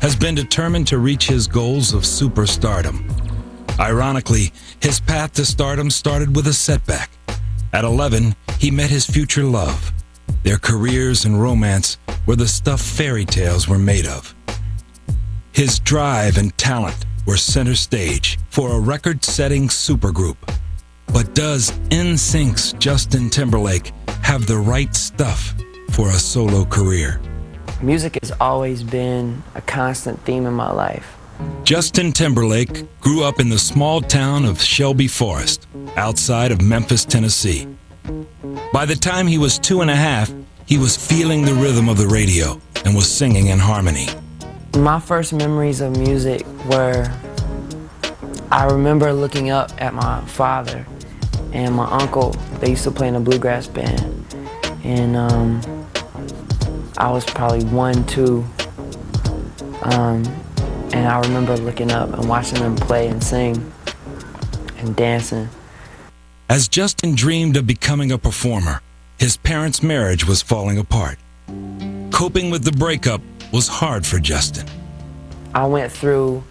has been determined to reach his goals of superstardom. Ironically, his path to stardom started with a setback. At 11, he met his future love. Their careers and romance were the stuff fairy tales were made of. His drive and talent were center stage for a record-setting supergroup. But does NSYNC's Justin Timberlake have the right stuff for a solo career? Music has always been a constant theme in my life. Justin Timberlake grew up in the small town of Shelby Forest, outside of Memphis, Tennessee. By the time he was 2.5, he was feeling the rhythm of the radio and was singing in harmony. My first memories of music were, I remember looking up at my father and my uncle. They used to play in a bluegrass band. And I was probably 1, 2. And I remember looking up and watching them play and sing and dancing. As Justin dreamed of becoming a performer, his parents' marriage was falling apart. Coping with the breakup was hard for Justin. I went through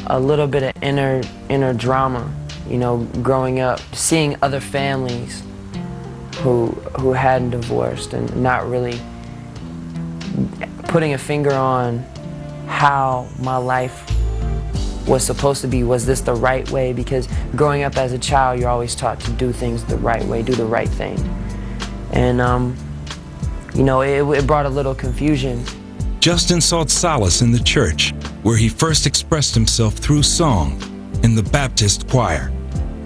a little bit of inner drama, you know, growing up, seeing other families who hadn't divorced and not really putting a finger on how my life was supposed to be. Was this the right way? Because growing up as a child, you're always taught to do things the right way, do the right thing. And, you know, it brought a little confusion. Justin sought solace in the church, where he first expressed himself through song in the Baptist choir.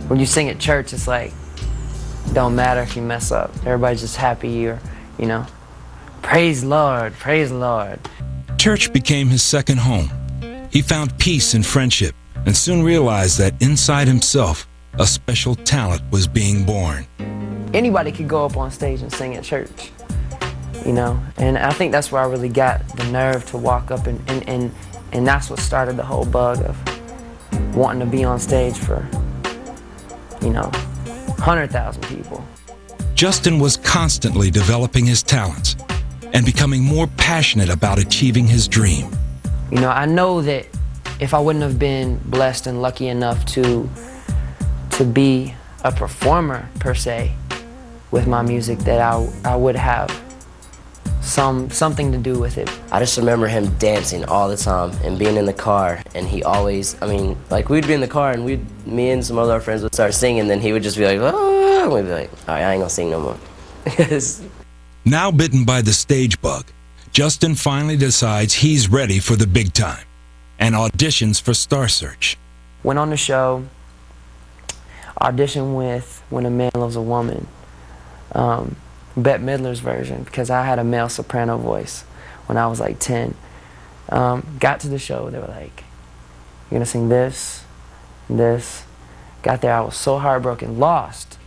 When you sing at church, it's like, don't matter if you mess up. Everybody's just happy you're, you know, praise Lord, praise Lord. Church became his second home. He found peace in friendship and soon realized that inside himself, a special talent was being born. Anybody could go up on stage and sing at church, you know, and I think that's where I really got the nerve to walk up and that's what started the whole bug of wanting to be on stage for, you know, 100,000 people. Justin was constantly developing his talents and becoming more passionate about achieving his dream. You know, I know that if I wouldn't have been blessed and lucky enough to be a performer, per se, with my music, that I would have something to do with it. I just remember him dancing all the time and being in the car, and he always, I mean, like we'd be in the car and me and some other friends would start singing, and then he would just be like, oh, and we'd be like, all right, I ain't gonna sing no more. Now bitten by the stage bug, Justin finally decides he's ready for the big time and auditions for Star Search. Went on the show, auditioned with When a Man Loves a Woman, Bette Midler's version, because I had a male soprano voice when I was like 10. Got to the show, they were like, you're gonna sing this, this. Got there, I was so heartbroken, lost.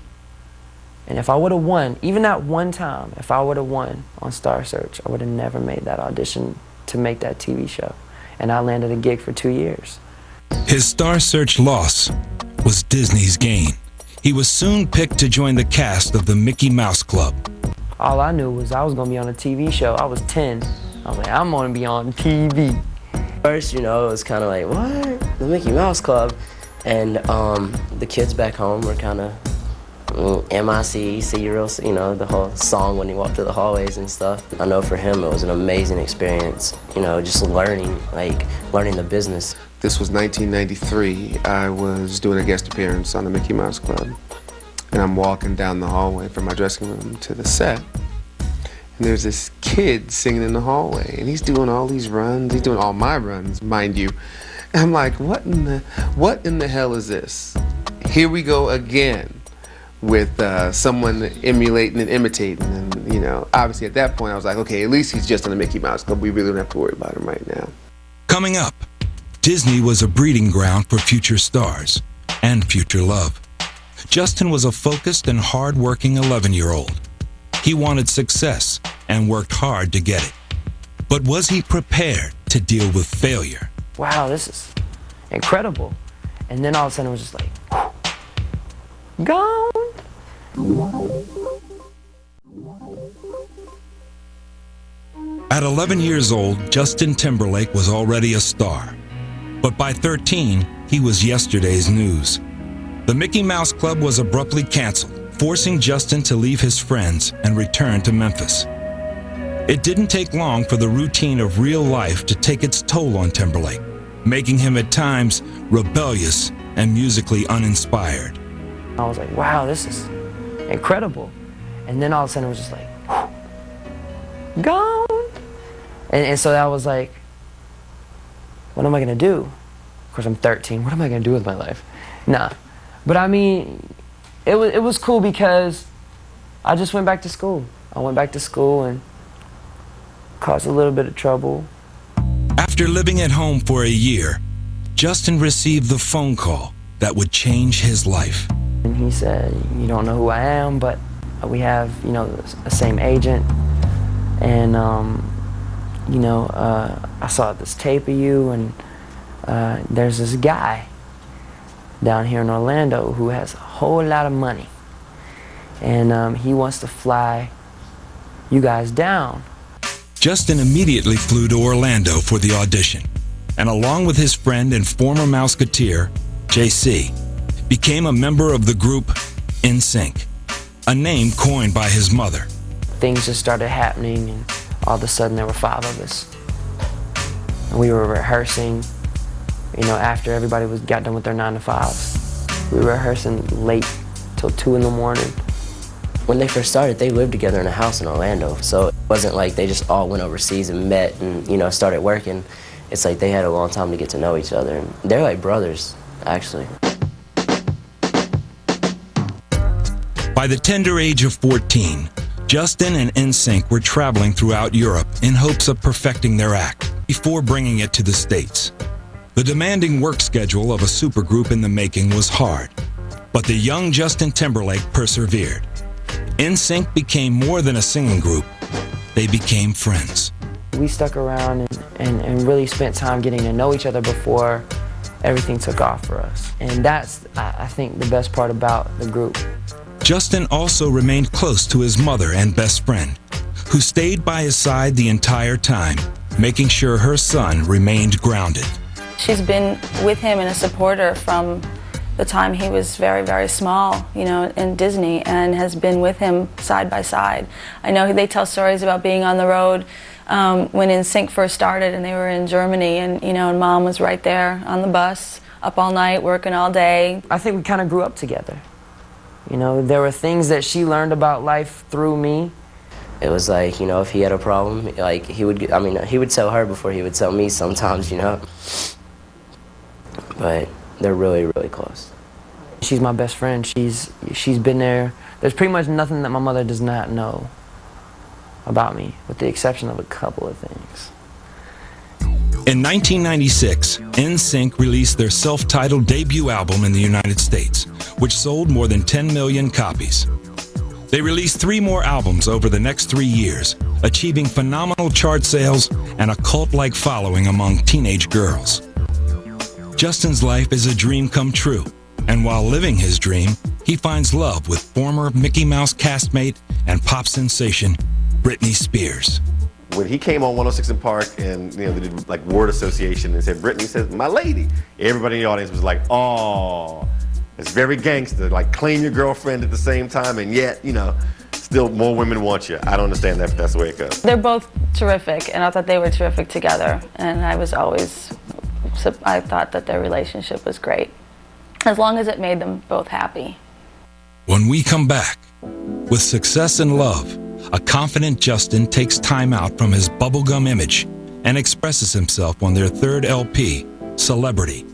And if I would have won, even that one time, if I would have won on Star Search, I would have never made that audition to make that TV show. And I landed a gig for 2 years. His Star Search loss was Disney's gain. He was soon picked to join the cast of the Mickey Mouse Club. All I knew was I was going to be on a TV show. I was 10. I was like, I'm going to be on TV. First, you know, it was kind of like, what? The Mickey Mouse Club? And the kids back home were kind of, M-I-C, see you real, you know, the whole song when you walk through the hallways and stuff. I know for him it was an amazing experience, you know, just learning the business. This was 1993. I was doing a guest appearance on the Mickey Mouse Club, and I'm walking down the hallway from my dressing room to the set, and there's this kid singing in the hallway, and he's doing all these runs. He's doing all my runs, mind you. And I'm like, what in the hell is this? Here we go again with someone emulating and imitating, and you know, obviously at that point I was like, okay, at least he's just on the Mickey Mouse Club. We really don't have to worry about him right now. Coming up, Disney was a breeding ground for future stars and future love. Justin was a focused and hard-working 11-year-old. He wanted success and worked hard to get it. But was he prepared to deal with failure? Wow, this is incredible. And then all of a sudden it was just like, whew, gone. At 11 years old, Justin Timberlake was already a star. But by 13, he was yesterday's news. The Mickey Mouse Club was abruptly canceled, forcing Justin to leave his friends and return to Memphis. It didn't take long for the routine of real life to take its toll on Timberlake, making him at times rebellious and musically uninspired. I was like, wow, this is incredible. And then all of a sudden it was just like, whew, gone. And so that was like, what am I gonna do? Of course I'm 13, what am I gonna do with my life? Nah, but I mean, it was cool because I just went back to school. I went back to school and caused a little bit of trouble. After living at home for a year, Justin received the phone call that would change his life. And he said, you don't know who I am, but we have, you know, the same agent. And, I saw this tape of you, and there's this guy down here in Orlando who has a whole lot of money. And he wants to fly you guys down. Justin immediately flew to Orlando for the audition, and along with his friend and former Mouseketeer, JC, became a member of the group NSYNC, a name coined by his mother. Things just started happening, and all of a sudden there were 5 of us. And we were rehearsing, after everybody got done with their 9 to 5s. We were rehearsing late till 2 in the morning. When they first started, they lived together in a house in Orlando, so it wasn't like they just all went overseas and met and, started working. It's like they had a long time to get to know each other, and they're like brothers, actually. By the tender age of 14, Justin and NSYNC were traveling throughout Europe in hopes of perfecting their act before bringing it to the States. The demanding work schedule of a supergroup in the making was hard, but the young Justin Timberlake persevered. NSYNC became more than a singing group. They became friends. We stuck around and really spent time getting to know each other before everything took off for us. And that's, I think, the best part about the group. Justin also remained close to his mother and best friend, who stayed by his side the entire time, making sure her son remained grounded. She's been with him and a supporter from the time he was very, very small, in Disney, and has been with him side by side. I know they tell stories about being on the road when NSYNC first started and they were in Germany, and Mom was right there on the bus, up all night, working all day. I think we kind of grew up together. There were things that she learned about life through me. It was like, if he had a problem, like he would tell her before he would tell me sometimes, But they're really, really close. She's my best friend. She's been there. There's pretty much nothing that my mother does not know about me, with the exception of a couple of things. In 1996, NSYNC released their self-titled debut album in the United States, which sold more than 10 million copies. They released 3 more albums over the next 3 years, achieving phenomenal chart sales and a cult-like following among teenage girls. Justin's life is a dream come true, and while living his dream, he finds love with former Mickey Mouse castmate and pop sensation, Britney Spears. When he came on 106 in Park and they did like word association and said, Britney says, my lady, everybody in the audience was like, oh, it's very gangster, like claim your girlfriend at the same time, and yet, still more women want you. I don't understand that, but that's the way it goes. They're both terrific, and I thought they were terrific together, and I thought that their relationship was great, as long as it made them both happy. When we come back, with success and love, a confident Justin takes time out from his bubblegum image and expresses himself on their 3rd LP, Celebrity.